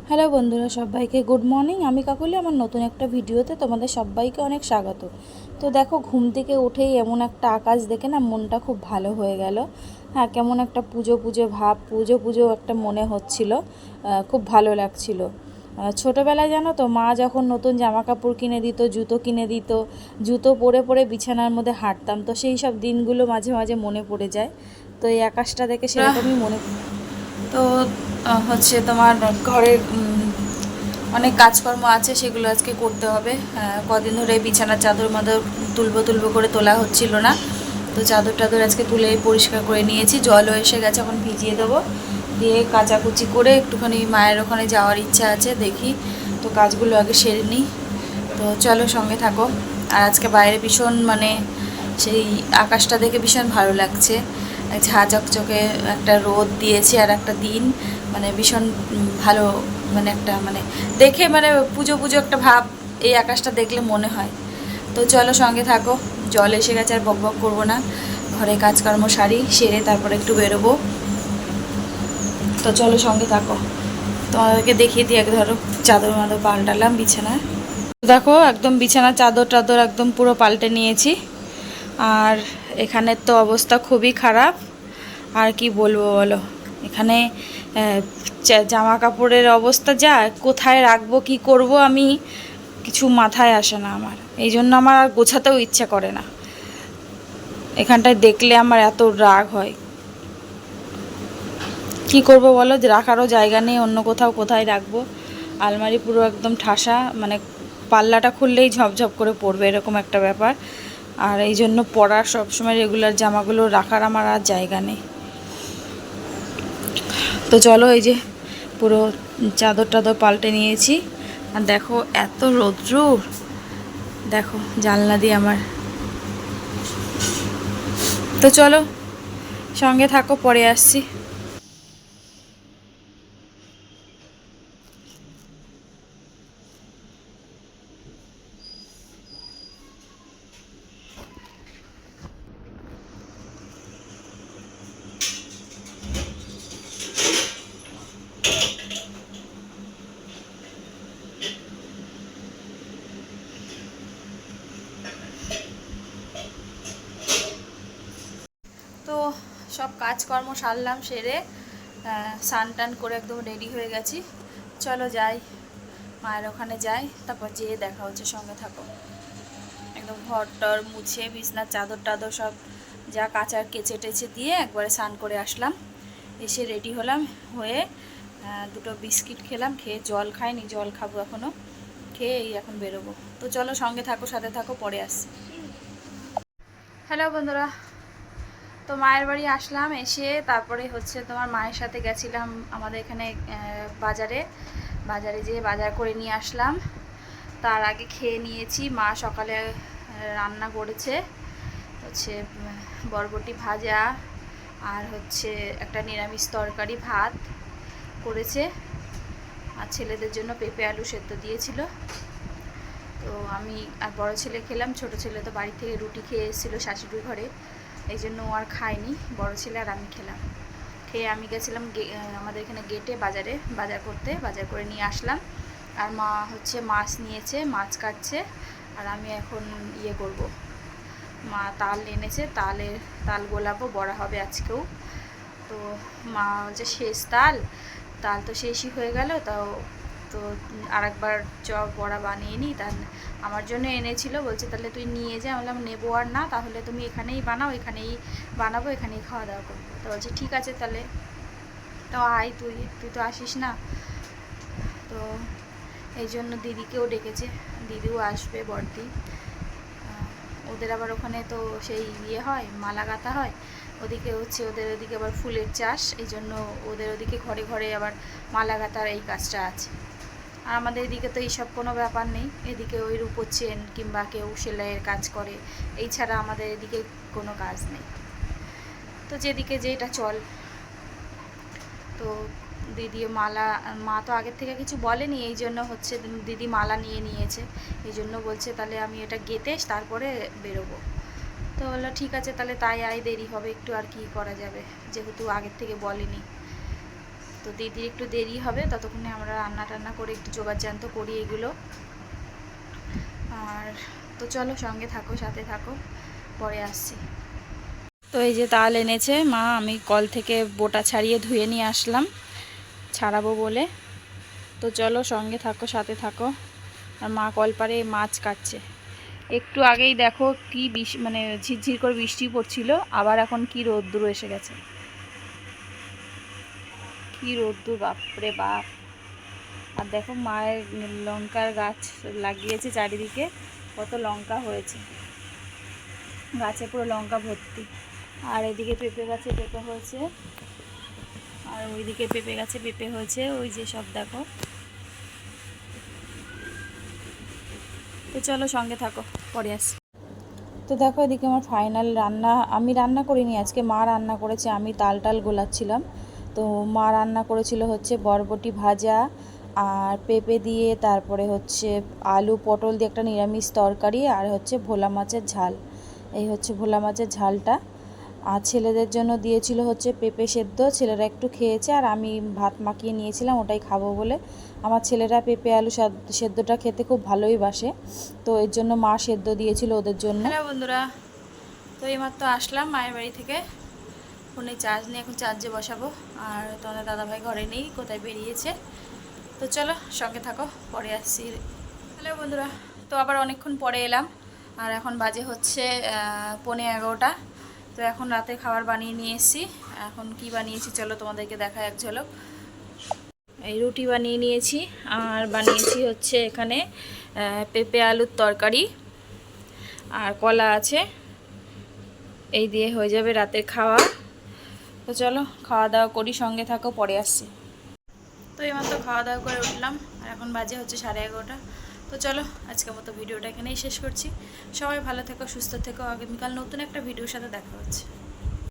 Hello বন্ধুরা, সবাইকে good morning. আমি কাকলি, আমার নতুন একটা ভিডিওতে তোমাদের সবাইকে অনেক স্বাগত। তো দেখো, ঘুম থেকে উঠেই এমন একটা আকাশ দেখে না মনটা খুব ভালো হয়ে গেল। হ্যাঁ, কেমন একটা পুজো পুজো ভাব, পুজো পুজো একটা মনে হচ্ছিল, খুব ভালো লাগছিল। ছোটোবেলায় জানো তো, মা যখন নতুন জামা কাপড় কিনে দিত, জুতো কিনে দিত, জুতো পরে পরে বিছানার মধ্যে হাঁটতাম, তো সেই সব দিনগুলো মাঝে মাঝে মনে পড়ে যায়। তো এই আকাশটা দেখে সেরকমই মনে। তো হচ্ছে তোমার ঘরের অনেক কাজকর্ম আছে, সেগুলো আজকে করতে হবে। কদিন ধরে বিছানার চাদর মাদর তুলবো করে তোলা হচ্ছিল না, তো চাদর টাদর আজকে তুলে পরিষ্কার করে নিয়েছি। জলও এসে গেছে, এখন ভিজিয়ে দেবো, দিয়ে কাচাকুচি করে একটুখানি মায়ের ওখানে যাওয়ার ইচ্ছা আছে, দেখি। তো কাজগুলো আগে সেরে নিই। তো চলো, সঙ্গে থাকো। আর আজকে বাইরে ভীষণ সেই আকাশটা দেখে ভীষণ ভালো লাগছে। ঝাঁ চকচকে একটা রোদ দিয়েছে, আর একটা দিন ভীষণ ভালো, একটা দেখে পুজো পুজো একটা ভাব এই আকাশটা দেখলে মনে হয়। তো চলো, সঙ্গে থাকো। জল এসে গেছে, আর বক বক করবো না, ঘরে কাজকর্ম সারি, সেরে তারপরে একটু বেরোবো। তো চলো, সঙ্গে থাকো, তোমাদেরকে দেখিয়ে দিই। ধরো চাদর মাদর পাল্টালাম বিছানায়। দেখো, একদম বিছানা চাদর টাদর একদম পুরো পাল্টে নিয়েছি। আর এখানের তো অবস্থা খুবই খারাপ, আর কি বলবো বলো। এখানে জামা কাপড়ের অবস্থা যা, কোথায় রাখবো কি করব আমি কিছু মাথায় আসে না আমার। এই জন্য আমার আর গোছাতেও ইচ্ছা করে না। এখানটায় দেখলে আমার এত রাগ হয়। কি করব বলো, যে রাখারও জায়গা নেই, অন্য কোথাও কোথায় রাখবো। আলমারি পুরো একদম ঠাসা, পাল্লাটা খুললেই ঝপঝপ করে পড়বে, এরকম একটা ব্যাপার। আর এই জন্য পরার সবসময় রেগুলার জামাগুলো রাখার আমার আর জায়গা নেই। তো চলো, এই যে পুরো চাদর টাদর পাল্টে নিয়েছি। আর দেখো এত রৌদ্র, দেখো জানলা দিয়ে আমার। তো চলো, সঙ্গে থাকো, পরে আসছি। তো সব কাজকর্ম সারলাম, সেরে স্নান টান করে একদম রেডি হয়ে গেছি। চলো যাই, মায়ের ওখানে যাই, তারপর যেয়ে দেখা হচ্ছে, সঙ্গে থাকো। একদম ঘর টর মুছে, বিছনার চাদর টাদর সব যা কাচার কেচে টেচে দিয়ে একবারে স্নান করে আসলাম। এসে রেডি হলাম, হয়ে দুটো বিস্কিট খেলাম, খেয়ে জল খাইনি, জল খাবো এখনও, খেয়ে এই এখন বেরোবো। তো চলো, সঙ্গে থাকো, সাথে থাকো, পরে আসছি। হ্যালো বন্ধুরা, তো মায়ের বাড়ি আসলাম, এসে তারপরে হচ্ছে তোমার মায়ের সাথে গেছিলাম আমাদের এখানে বাজারে যেয়ে বাজার করে নিয়ে আসলাম। তার আগে খেয়ে নিয়েছি। মা সকালে রান্না করেছে হচ্ছে বরবটি ভাজা, আর হচ্ছে একটা নিরামিষ তরকারি, ভাত করেছে, আর ছেলেদের জন্য পেঁপে আলু সেদ্ধ দিয়েছিল। তো আমি আর বড় ছেলে খেলাম, ছোট ছেলে তো বাড়ি থেকে রুটি খেয়ে এসেছিলো শাশুড়ি ঘরে, এই জন্য ও আর খায়নি। বড় ছেলে আর আমি খেলাম। খেয়ে আমি গেছিলাম আমাদের এখানে গেটে বাজার করতে, বাজার করে নিয়ে আসলাম। আর মা হচ্ছে মাছ নিয়েছে, মাছ কাটছে, আর আমি এখন করব। মা তাল এনেছে, তাল গোলাবো, বড়া হবে আজকেও। তো মা যে শেষ তাল তো শেষই হয়ে গেল, তো আরেকবার বড়া বানিয়ে নিই। আমার জন্য এনেছিল, বলছে তাহলে তুই নিয়ে যা। বললাম নেবো আর না, তাহলে তুমি এখানেই বানাও, এখানেই বানাবো, এখানেই খাওয়া দাওয়া করবো। তো বলছে ঠিক আছে তাহলে, তো আয়, তুই তো আসিস না। তো এই জন্য দিদিকেও ডেকেছে, দিদিও আসবে, বড়দি। ওদের আবার ওখানে তো সেই হয়, মালা গাঁথা হয়, ওদিকে হচ্ছে ওদের ওদিকে আবার ফুলের চাষ, এই জন্য ওদের ওদিকে ঘরে ঘরে আবার মালা গাঁথার এই কাজটা আছে। আর আমাদের এদিকে তো এইসব কোনো ব্যাপার নেই, এদিকে ওই রূপোর চেন কিংবা কেউ সেলাইয়ের কাজ করে, এই ছাড়া আমাদের এদিকে কোনো কাজ নেই। তো যেদিকে যেটা চল। তো দিদি মা তো আগের থেকে কিছু বলেনি, এই জন্য হচ্ছে দিদি মালা নিয়ে নিয়েছে, এই জন্য বলছে তাহলে আমি এটা গেঁথে তারপরে বেরোবো। তো বললো ঠিক আছে তাহলে তাই আয়, দেরি হবে একটু, আর কি করা যাবে, যেহেতু আগের থেকে বলেনি। তো দিদির একটু দেরি হবে, ততক্ষণে আমরা রান্না টান্না করে একটু জোগাড় করি এগুলো। আর তো চলো সঙ্গে থাকো, সাথে থাকো, পরে আসছি। তো এই যে তাল এনেছে মা, আমি কল থেকে বোটা ছাড়িয়ে ধুয়ে নিয়ে আসলাম ছাড়াবো বলে। তো চলো সঙ্গে থাকো, সাথে থাকো। আর মা কলপারে মাছ কাটছে। একটু আগেই দেখো কি মানে ঝিরঝির করে বৃষ্টি পড়ছিল, আবার এখন কি রোদ্দুর এসে গেছে, কি রোদ্দুর, বাপরে বাপ। আর দেখো মায়ের লঙ্কার গাছ লাগিয়েছে চারিদিকে, কত লঙ্কা হয়েছে, গাছে পুরো লঙ্কা ভর্তি। আর এদিকে পেঁপে গাছে পেঁপে হয়েছে, আর ওইদিকে পেঁপে গাছে পেঁপে হয়েছে, ওই যে সব দেখো। তো চলো সঙ্গে থাকো, পরে আসি। তো দেখো এদিকে আমার ফাইনাল রান্না, আমি রান্না করিনি আজকে, মা রান্না করেছে, আমি তাল গোলাচ্ছিলাম। তো মা রান্না করেছিল হচ্ছে বরবটি ভাজা আর পেঁপে দিয়ে, তারপরে হচ্ছে আলু পটল দিয়ে একটা নিরামিষ তরকারি, আর হচ্ছে ভোলা মাছের ঝাল। এই হচ্ছে ভোলা মাছের ঝালটা। আর ছেলেদের জন্য দিয়েছিল হচ্ছে পেঁপে সেদ্ধ, ছেলেরা একটু খেয়েছে, আর আমি ভাত মাখিয়ে নিয়েছিলাম ওটাই খাবো বলে। আমার ছেলেরা পেঁপে আলু সেদ্ধটা খেতে খুব ভালোই বাসে, তো এর জন্য মা সেদ্ধ দিয়েছিল ওদের জন্য। হ্যালো বন্ধুরা, তো এইমাত্র আসলাম মায়ের বাড়ি থেকে, ফোনে চার্জ নিয়ে এখন চার্জে বসাবো। আর তোমাদের দাদাভাই ঘরে নেই, কোথায় বেরিয়েছে। তো চলো সঙ্গে থাকো, পরে আসছি। হ্যালো বন্ধুরা, তো আবার অনেকক্ষণ পরে এলাম, আর এখন বাজে হচ্ছে 11:15। তো এখন রাতে খাবার বানিয়ে নিয়ে এসেছি। এখন কি বানিয়েছি চলো তোমাদেরকে দেখায় এক ঝলক। এই রুটি বানিয়ে নিয়েছি, আর বানিয়েছি হচ্ছে এখানে পেঁপে আলুর তরকারি, আর কলা আছে। এই দিয়ে হয়ে যাবে রাতের খাওয়া। তো চলো খাওয়া দাওয়া করি, সঙ্গে থাকো, পরে আসছি। তো এইমাত্র খাওয়া দাওয়া করে উঠলাম, আর এখন বাজে হচ্ছে 11:30। তো চলো আজকের মতো ভিডিওটা এখানেই শেষ করছি। সবাই ভালো থেকো, সুস্থ থেকো। আগামীকাল নতুন একটা ভিডিওর সাথে দেখা হচ্ছে।